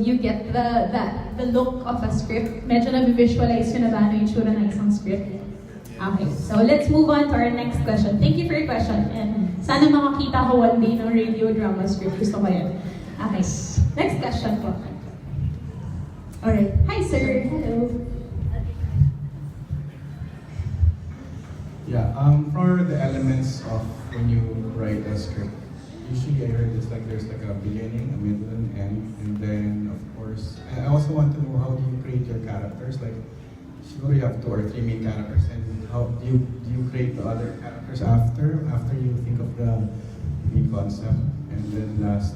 you get the look of a script. Medyo na-visualize yun na ba ano yung itsura ng isang script. Okay, so let's move on to our next question. Thank you for your question. And sana makakita ko one day ng radio drama script. Gusto ko yan. Okay, next question po. Alright. Hi, sir. Hello. Yeah, for the elements of when you write a script, usually I heard it's like there's like a beginning, a middle, and end, and then of course, I also want to know how do you create your characters? Like, sure you have 2 or 3 main characters, and how do you create the other characters after you think of the main concept? And then last,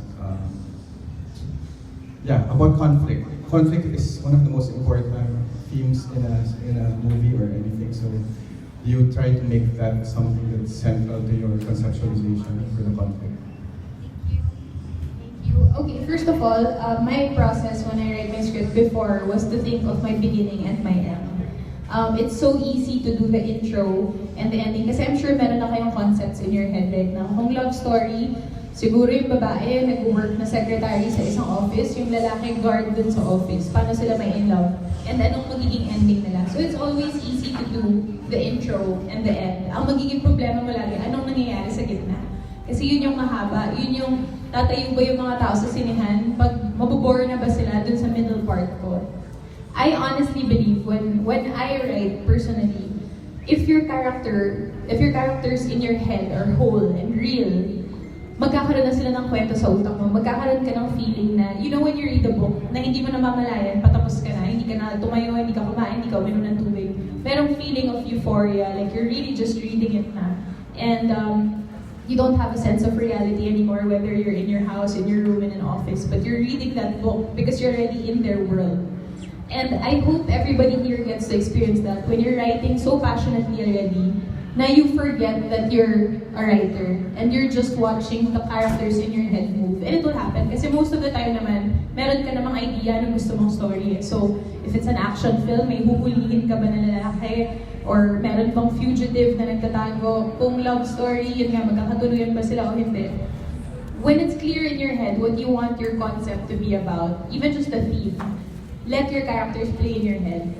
yeah, about conflict. Conflict is one of the most important themes in a movie or anything. So, do you try to make that something that's central to your conceptualization for the conflict? Thank you. Okay, first of all, my process when I write my script before was to think of my beginning and my end. It's so easy to do the intro and the ending kasi I'm sure meron na kayong concepts in your head right now. Kung love story, siguro yung babae nag-work na secretary sa isang office, yung lalaki guard dun sa office. Paano sila may in love? And anong magiging ending nila? So it's always easy to do the intro and the end. Ang magiging problema mo lagi, anong nangyayari sa gitna? Kasi yun yung mahaba, yun yung tatayo ba yung mga tao sa sinihan, pag mabobore na ba sila dun sa middle part ko. I honestly believe when I write personally, if your characters in your head are whole and real, magkakaroon na sila ng kwento sa utak mo. Magkakaroon ka ng feeling na, you know when you read a book, na hindi mo na mamalayan, patapos ka na, hindi ka na tumayo, hindi ka kumain, hindi ka uminom ng tubig. Merong feeling of euphoria, like you're really just reading it na. And you don't have a sense of reality anymore, whether you're in your house, in your room, in an office, but you're reading that book because you're already in their world. And I hope everybody here gets to experience that when you're writing so passionately already, na you forget that you're a writer and you're just watching the characters in your head move. And it will happen kasi most of the time naman, meron ka namang idea ng gusto mong story. So, if it's an action film, may huhulihin ka ba na lalaki? Or meron bang fugitive na nagtatago? Kung love story, yun nga, magkakatuluyan ba sila o hindi? When it's clear in your head what you want your concept to be about, even just the theme, let your characters play in your head.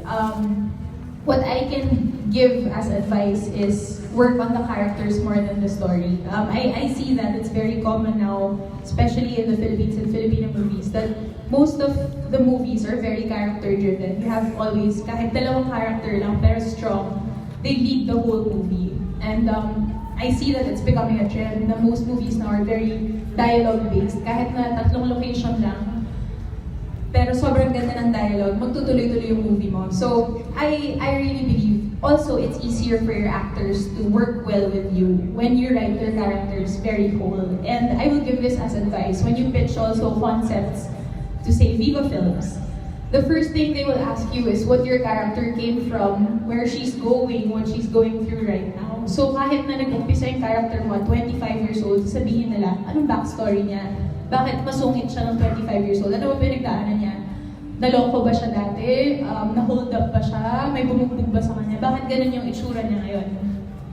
What I can give as advice is work on the characters more than the story. I see that it's very common now, especially in the Philippines and Filipino movies, that most of the movies are very character-driven. You have always, kahit dalawang character lang, pero strong, they lead the whole movie. And I see that it's becoming a trend na most movies now are very dialogue-based. Kahit na 3 location lang, pero sobrang ganda ng dialogue, magtutuloy-tuloy yung movie mo. So, I really believe, also it's easier for your actors to work well with you when you write their characters very whole. And I will give this as advice, when you pitch also concepts to say Viva Films, the first thing they will ask you is what your character came from, where she's going, what she's going through right now. So kahit na nag-umpisa yung character mo at 25 years old, sabihin nila, anong backstory niya? Bakit masungit siya ng 25 years old? Ano ba pinagdaanan niya? Naloko ba siya dati? Na-hold up ba siya? May bumugbog ba sa kanya? Bakit ganun yung itsura niya ngayon?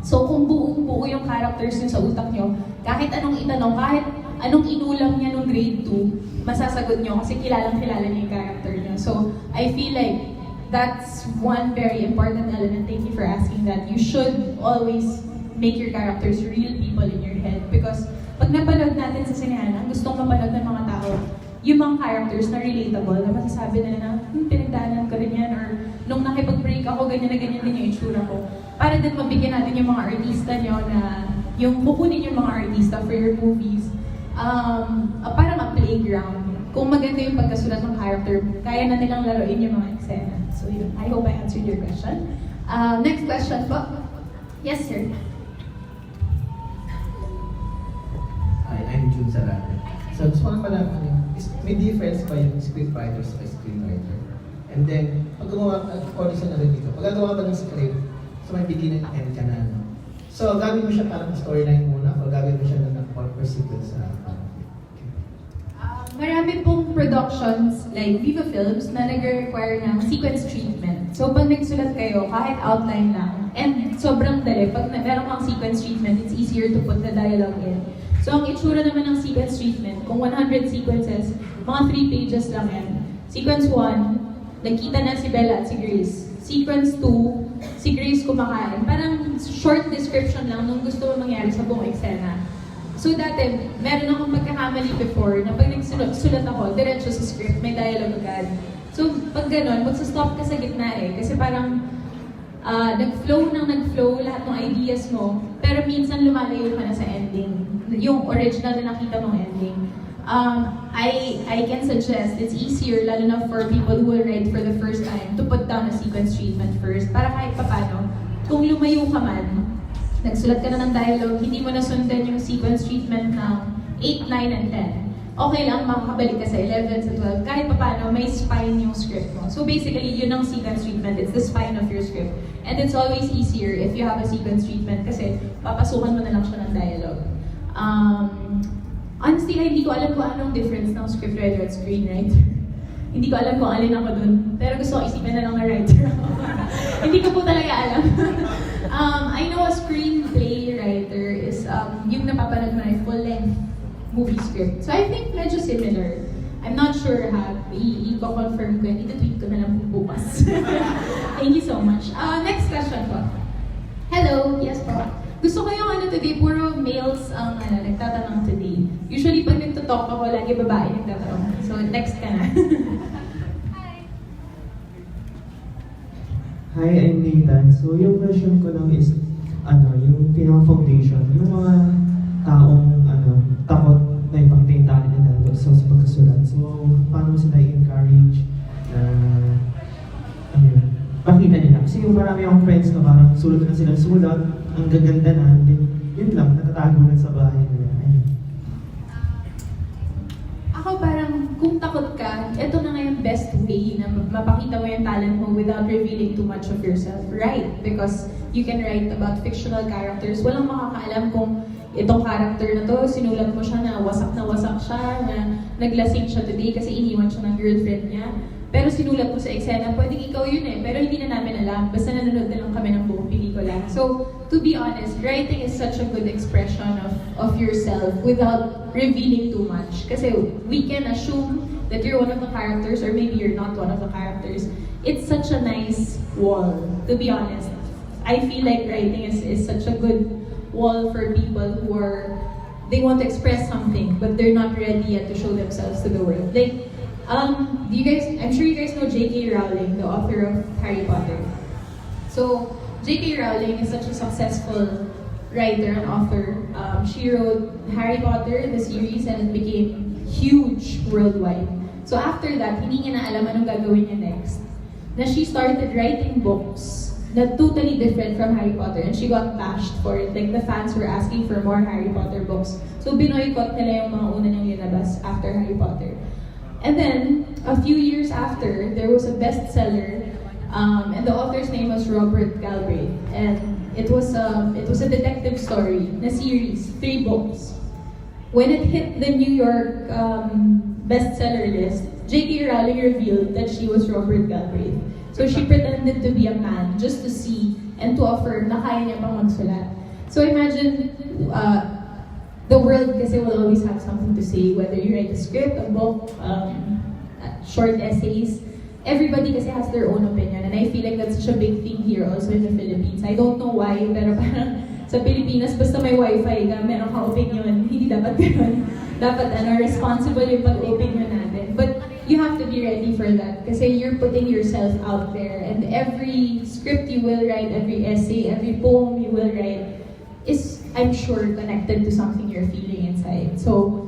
So kung buong-buo yung characters niyo sa utak niyo, kahit anong itanong, kahit anong inulam niya nung grade 2, masasagot niyo kasi kilalang-kilala niya yung character niyo. So I feel like that's one very important element. Thank you for asking that. You should always make your characters real people in your head because pag napanood natin sa sinehan, ang gustong mapanood ng mga tao, yung mga characters na relatable, na masasabi nila na, pinagdaanan ko rin yan, or nung nakipag-break ako, ganyan na ganyan din yung itsura ko. Para din mabigyan natin yung mga artista nyo na, yung kukunin yung mga artista for your movies, parang a playground. Kung maganda yung pagkasulat ng character, kaya na nilang laruin yung mga eksena. So yun, I hope I answered your question. Next question po. Yes, sir. I'm June Sarate. So, gusto ko malaman niyo, may difference ba yung scriptwriter sa screenwriter? And then, pag gumawa, audition na rin dito, pag gagawa ka ng script, so may beginning and end ka na, no? So, gagawin mo siya parang storyline muna, o gagawin mo siya ng per sequence sa Marami pong productions like Viva Films na nag-require ng sequence treatment. So pag nagsulat kayo, kahit outline lang, and sobrang dali, pag meron kang sequence treatment, it's easier to put the dialogue in. So ang itsura naman ng sequence treatment, kung 100 sequences, mga 3 pages lang yan. Sequence 1, nagkita na si Bella at si Grace. Sequence 2, si Grace kumakain. Parang short description lang nung gusto mo mangyari sa buong eksena. So dati, meron akong pagkakamali before na pag nagsulat ako, diretso sa script, may dialogue agad. So pag ganon, magsa-stop ka sa gitna eh. Kasi parang nag-flow lahat ng ideas mo, pero minsan lumalayo ka na sa ending. Yung original na nakita mong ending. I can suggest it's easier, lalo na for people who will write for the first time, to put down a sequence treatment first. Para kahit papano, kung lumayo ka man, nagsulat ka na ng dialogue, hindi mo nasundan yung sequence treatment ng 8, 9, and 10. Okay lang, makakabalik ka sa 11 sa 12. Kahit papano, may spine yung script mo. So basically, yun ang sequence treatment. It's the spine of your script. And it's always easier if you have a sequence treatment kasi papasukan mo na lang siya ng dialogue. Honestly, hindi ko alam kung anong difference ng scriptwriter at screenwriter. Hindi ko alam kung alin ako dun. Pero gusto ko isipin na lang na writer ako. Hindi ko po talaga alam. I know a screenplay writer is yung napapanood mo na full-length movie script. So I think medyo similar. I'm not sure ha. I-confirm ko yan. Ito-tweet ko na lang bukas. Thank you so much. Next question po. Hello. Yes po. Gusto ko yung today, puro males ang nagtatanong today. Usually pag nagtutalk ako, lagi babae nagtatanong. So next ka na. Hi, I'm Nathan. So yung question ko lang is, yung pinaka-foundation, yung mga taong takot na ipakita yung talent nila sa pagkasulat. So, paano mo sila i-encourage na pakita nila? Kasi yung marami akong friends na parang sulat na silang sulat, ang gaganda na, yun lang, natatago na sa bahay nila. Ako parang, kung takot ka, ito na nga yung best way na mapakita mo yung talent mo without revealing too much of yourself. Right? Because you can write about fictional characters. Walang makakaalam kung itong character na to, sinulat mo siya na wasak siya, na naglasing siya today kasi iniwan siya ng girlfriend niya. Pero sinulat mo sa eksena, pwedeng ikaw yun eh, pero hindi na namin alam, basta nanonood na lang kami ng buong pelikula. So, to be honest, writing is such a good expression of yourself without revealing too much. Kasi we can assume that you're one of the characters or maybe you're not one of the characters. It's such a nice wall, to be honest. I feel like writing is such a good wall for people who they want to express something, but they're not ready yet to show themselves to the world. Like, I'm sure you guys know J.K. Rowling, the author of Harry Potter. So, J.K. Rowling is such a successful writer and author. She wrote Harry Potter, the series, and it became huge worldwide. So after that, hindi niya na alam anong gagawin niya next. Na she started writing books na totally different from Harry Potter, and she got bashed for it. Like, the fans were asking for more Harry Potter books. So binoycott nila yung mga una niyang linabas after Harry Potter. And then, a few years after, there was a bestseller, and the author's name was Robert Galbraith. And it was a detective story, na series, 3 books. When it hit the New York bestseller list, J.K. Rowling revealed that she was Robert Galbraith. So she pretended to be a man just to see and to affirm na kaya niya pang magsulat. So imagine, the world kasi will always have something to say, whether you write a script, a book, short essays. Everybody kasi has their own opinion, and I feel like that's such a big thing here also in the Philippines. I don't know why, pero parang sa Pilipinas, basta may wifi ka, meron kang opinion, hindi dapat gano'n. Dapat responsible yung pag-opinion natin. But you have to be ready for that kasi you're putting yourself out there, and every script you will write, every essay, every poem you will write is, I'm sure, connected to something you're feeling inside. So,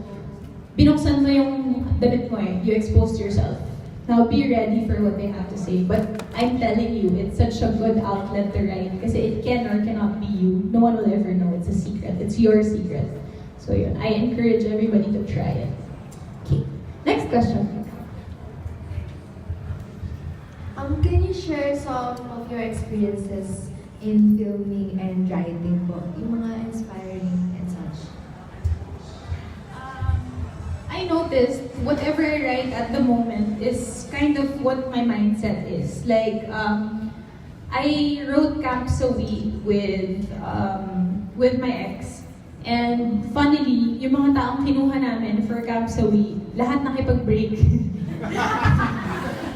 binuksan mo yung damit mo eh, you exposed yourself. Now, be ready for what they have to say. But I'm telling you, it's such a good outlet to write kasi it can or cannot be you. No one will ever know. It's a secret. It's your secret. So yun, I encourage everybody to try it. Okay, next question. Can you share some of your experiences in filming and writing po? Yung mga inspiring and such. I noticed whatever I write at the moment is kind of what my mindset is. Like, I wrote Capsaway with my ex. And funnily, yung mga taong kinuha namin for Capsaway, lahat nakipag-break.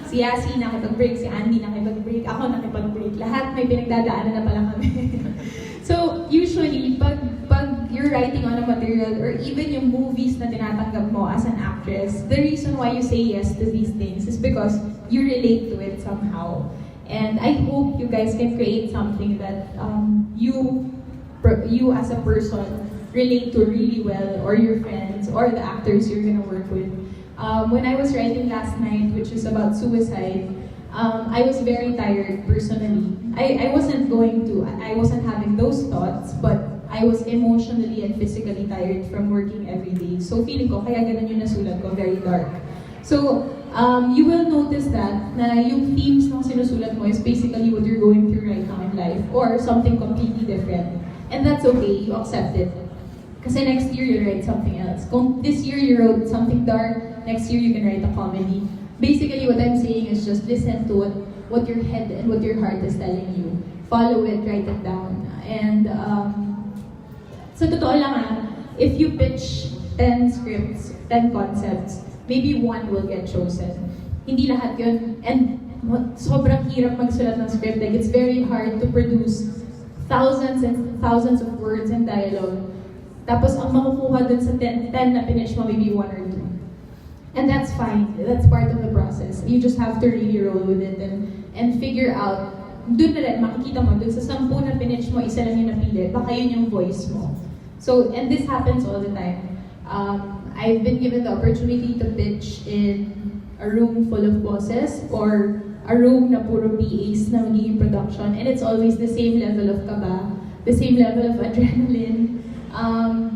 Si Yasi nakipag-break, si Andy nakipag-break, ako nakipag-break. Lahat may pinagdadaanan na pala kami. So, usually, pag you're writing on a material or even yung movies na tinatanggap mo as an actress, the reason why you say yes to these things is because you relate to it somehow. And I hope you guys can create something that you as a person relate to really well, or your friends, or the actors you're gonna work with. When I was writing last night, which is about suicide, I was very tired personally. I wasn't having those thoughts, but I was emotionally and physically tired from working every day. So feeling ko, kaya ganun yung nasulat ko, very dark. So, you will notice that na yung themes ng sinusulat mo is basically what you're going through right now in life, or something completely different. And that's okay, you accept it. Kasi next year, you'll write something else. Kung this year you wrote something dark, next year you can write a comedy. Basically, what I'm saying is just listen to what your head and what your heart is telling you. Follow it, write it down. And sa totoo lang if you pitch 10 scripts, 10 concepts, maybe one will get chosen. Hindi lahat yun. And sobrang hirap magsulat ng script. Like, it's very hard to produce thousands and thousands of words and dialogue. Tapos ang makukuha dun sa 10 na finish mo, maybe 1 or 2. And that's fine. That's part of the process. You just have to really roll with it and figure out. Dun na rin, makikita mo, dun sa 10 na finish mo, isa lang yung napili. Baka yun yung voice mo. So, and this happens all the time. I've been given the opportunity to pitch in a room full of bosses or a room na puro PAs na magiging production, and it's always the same level of kaba, the same level of adrenaline.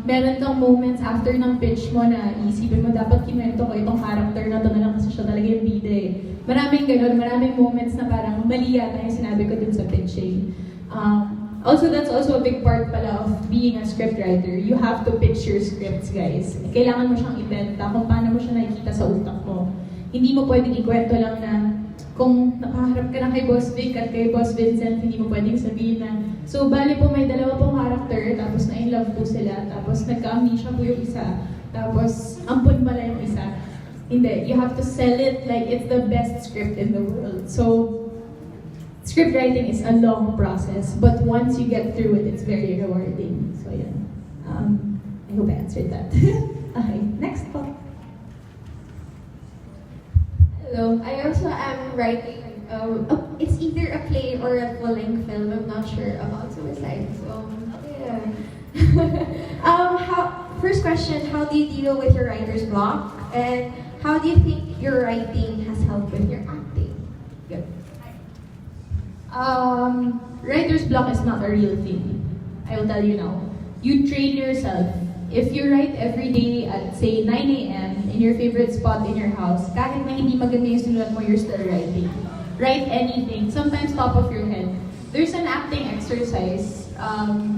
Meron kang moments after ng pitch mo na isipin mo, dapat kinuwento ko itong character na to na lang kasi siya talaga yung bida eh. Maraming ganun, maraming moments na parang mali yata yung sinabi ko dun sa pitching. Also, that's also a big part pala of being a scriptwriter. You have to pitch your scripts, guys. Kailangan mo siyang ibenta kung paano mo siya nakikita sa utak mo. Hindi mo pwedeng ikwento lang na kung nakaharap ka na kay Boss Vic at kay Boss Vincent, hindi mo pwedeng sabihin na, so, bali po may dalawa pong character, tapos na in love po sila, tapos nagka-amnesia po yung isa, tapos ampun pala yung isa. Hindi, you have to sell it like it's the best script in the world. So, script writing is a long process, but once you get through it, it's very rewarding. So, yeah. I hope I answered that. Okay, next po. Hello, I also am writing, it's either a play or a full-length film, I'm not sure about suicide, so, yeah. First question, how do you deal with your writer's block? And how do you think your writing has helped with your acting? Good. Writer's block is not a real thing. I will tell you now. You train yourself. If you write every day at, say, 9 a.m. in your favorite spot in your house, kahit na hindi maganda yung sinulat mo, you're still writing. Write anything, sometimes top of your head. There's an acting exercise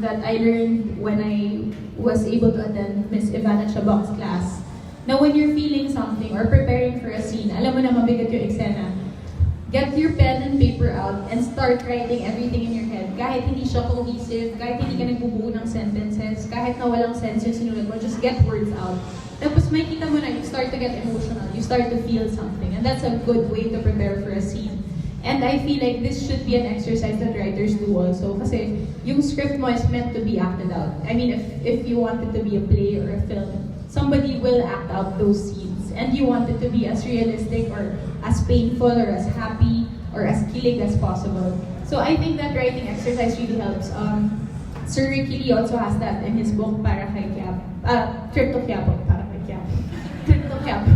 that I learned when I was able to attend Miss Ivana Chabak's class. Now, when you're feeling something or preparing for a scene, alam mo na mabigat yung eksena, get your pen and paper out and start writing everything in your head. Kahit hindi siya cohesive, kahit hindi ka nagbubuo ng sentences, kahit na walang sense yung sinulat mo, just get words out. Tapos may kita mo na, you start to get emotional, you start to feel something. And that's a good way to prepare for a scene. And I feel like this should be an exercise that writers do also. Kasi yung script mo is meant to be acted out. I mean, if you want it to be a play or a film, somebody will act out those scenes. And you want it to be as realistic or as painful or as happy or as kilig as possible. So I think that writing exercise really helps. Sir Ricky Lee also has that in his book, Para kay Quiapo. Trip to Quiapo. Para kay Quiapo. Trip to Quiapo.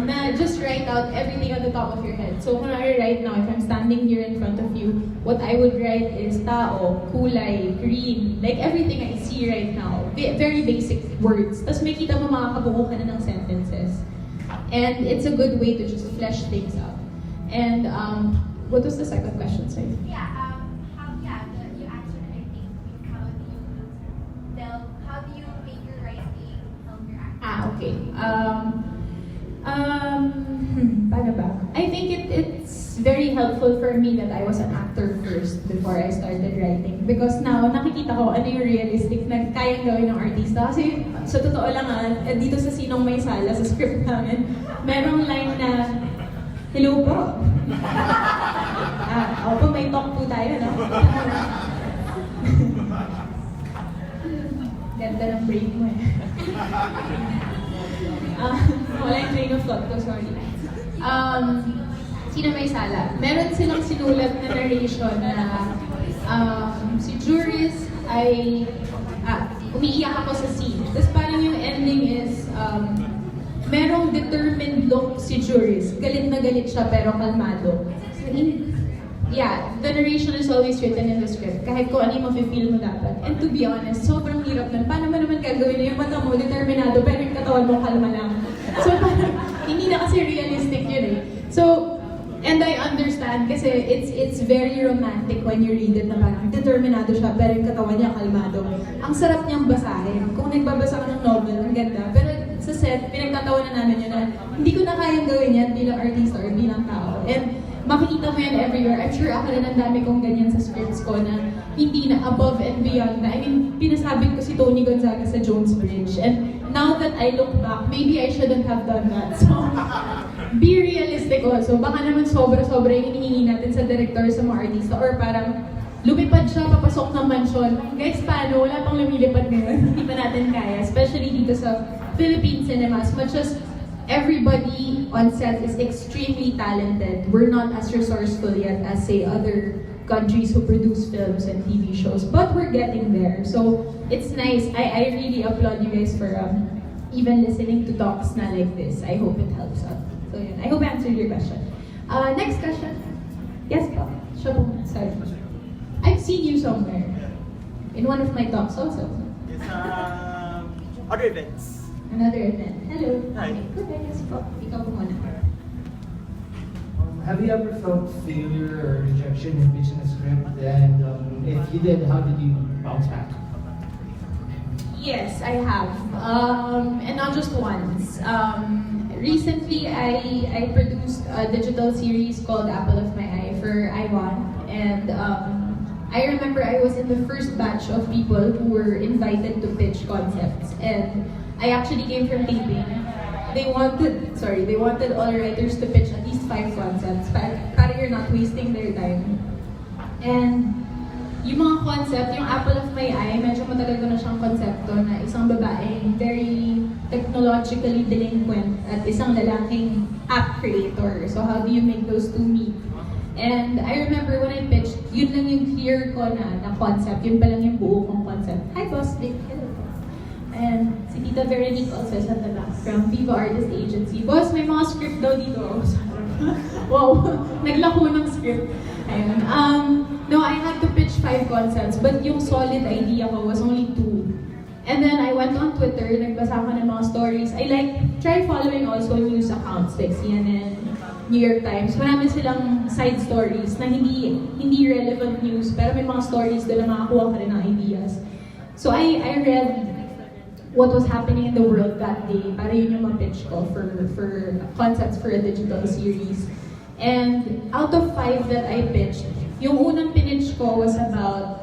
Na just write out everything on the top of your head. So right now, if I'm standing here in front of you, what I would write is tao, kulay, green, like everything I see right now. Very basic words. Tapos may kita mo makakabuo ka na ng sentences. And it's a good way to just flesh things out. And what was the second question, sorry? Yeah, you answered, I think, how do you make your writing help your acting? Okay. Paano ba? I think it's very helpful for me that I was an actor first before I started writing. Because now, nakikita ko ano yung realistic na kayang gawin ng artista. Kasi sa totoo lang dito sa Sinong May Sala, sa script namin, merong line na Hello po. Opo, may talk po tayo, no? Ganda ng break mo eh. Wala yung train of thought ko, sorry. Sino may sala? Meron silang sinulat na narration na si Juris ay umiiyak ako sa scene. Tapos parang yung ending is merong determined look si Juris. Galit na galit siya pero kalmado. So, the narration is always written in the script. Kahit kung ano yung mafe-feel mo dapat. And to be honest, sobrang hirap nun. Paano mo naman gagawin na yung mata mo, determinado, pero yung katawan mo kalma lang. So parang, hindi na kasi realistic yun eh. So, and I understand kasi it's very romantic when you read it na parang determinado siya pero yung katawan niya kalmado. Ang sarap niyang basahin. Kung nagbabasa ka ng novel, ang ganda. Pero sa set, pinagtatawanan namin yun na hindi ko na kayang gawin yan bilang artista or bilang tao. And makikita mo yan everywhere. I'm sure ako rin ang dami kong ganyan sa scripts ko na hindi na above and beyond na. I mean, pinasabit ko si Tony Gonzaga sa Jones Bridge. And now that I look back, maybe I shouldn't have done that. So, be realistic also. Baka naman sobra-sobra yung hinihingi natin sa director, sa mga artista, or parang lumipad siya, papasok ng mansion. Guys, paano? Wala pang lumilipad ngayon. Hindi pa natin kaya. Especially dito sa Philippine cinema. As much as everybody on set is extremely talented, we're not as resourceful yet as, say, other countries who produce films and TV shows. But we're getting there. So, it's nice. I really applaud you guys for even listening to talks na like this. I hope it helps out. So, yun. I hope I answered your question. Next question. Yes, po. Siya po. Sorry. I've seen you somewhere. In one of my talks also. It's other events. Another event. Hello. Hi. Good, yes po. Ikaw po muna. Have you ever felt failure or rejection in pitching a script? And if you did, how did you bounce back? Yes, I have. And not just once. Recently, I produced a digital series called Apple of My Eye for iWant. And I remember I was in the first batch of people who were invited to pitch concepts. And I actually came from taping. They wanted all writers to pitch at least 5 concepts para you're not wasting their time. And yung mga concept, yung Apple of My Eye, medyo matagal ko na siyang konsepto na isang babaeng very technologically delinquent at isang lalaking app creator. So how do you make those two meet? And I remember when I pitched, yun lang yung clear ko na concept, yun pa lang yung buo kong concept. Hi, Boss Vic. Hello. And si Tita Veronique also is at the back from Viva Artist Agency. Boss, may mga script daw dito. Wow, naglako ng script. Ayun. No, I had to pitch 5 concepts, but yung solid idea ko was only 2. And then I went on Twitter, nagbasa ko ng mga stories. I try following also news accounts like CNN, New York Times. Marami silang side stories na hindi relevant news, pero may mga stories doon na makakuha ka rin ng ideas. So I read what was happening in the world that day, para yun yung ma-pitch ko for concepts for a digital series. And out of 5 that I pitched, yung unang pinitch ko was about